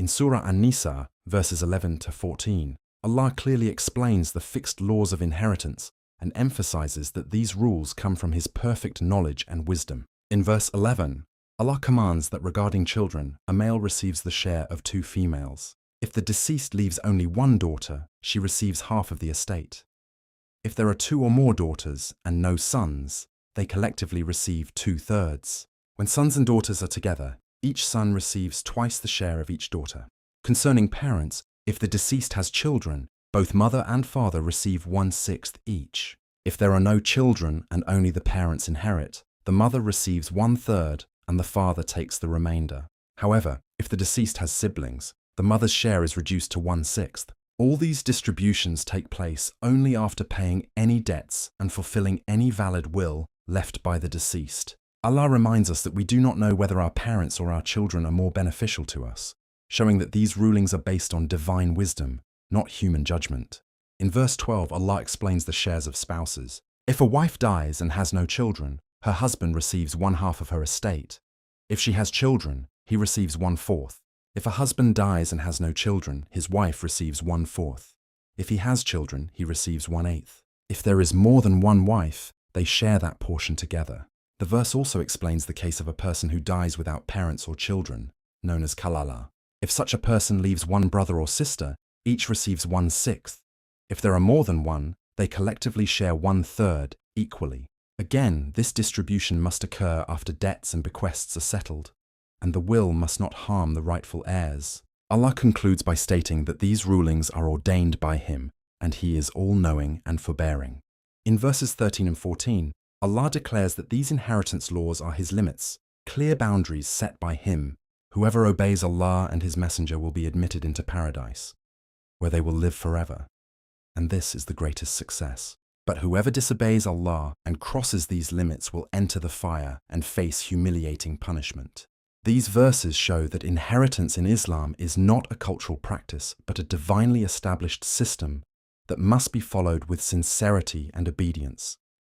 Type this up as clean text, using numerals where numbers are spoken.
In Surah An Nisa, verses 11 to 14, Allah clearly explains the fixed laws of inheritance and emphasizes that these rules come from His perfect knowledge and wisdom. In verse 11, Allah commands that regarding children, a male receives the share of 2 females. If the deceased leaves only one daughter, she receives half of the estate. If there are 2 or more daughters and no sons, they collectively receive 2/3. When sons and daughters are together, each son receives twice the share of each daughter. Concerning parents, if the deceased has children, both mother and father receive 1/6 each. If there are no children and only the parents inherit, the mother receives 1/3 and the father takes the remainder. However, if the deceased has siblings, the mother's share is reduced to 1/6. All these distributions take place only after paying any debts and fulfilling any valid will left by the deceased. Allah reminds us that we do not know whether our parents or our children are more beneficial to us, showing that these rulings are based on divine wisdom, not human judgment. In verse 12, Allah explains the shares of spouses. If a wife dies and has no children, her husband receives 1/2 of her estate. If she has children, he receives 1/4. If a husband dies and has no children, his wife receives 1/4. If he has children, he receives 1/8. If there is more than one wife, they share that portion together. The verse also explains the case of a person who dies without parents or children, known as kalala. If such a person leaves one brother or sister, each receives 1/6. If there are more than one, they collectively share 1/3 equally. Again, this distribution must occur after debts and bequests are settled, and the will must not harm the rightful heirs. Allah concludes by stating that these rulings are ordained by Him, and He is all-knowing and forbearing. In verses 13 and 14, Allah declares that these inheritance laws are His limits, clear boundaries set by Him. Whoever obeys Allah and His Messenger will be admitted into paradise, where they will live forever. And this is the greatest success. But whoever disobeys Allah and crosses these limits will enter the fire and face humiliating punishment. These verses show that inheritance in Islam is not a cultural practice, but a divinely established system that must be followed with sincerity and obedience.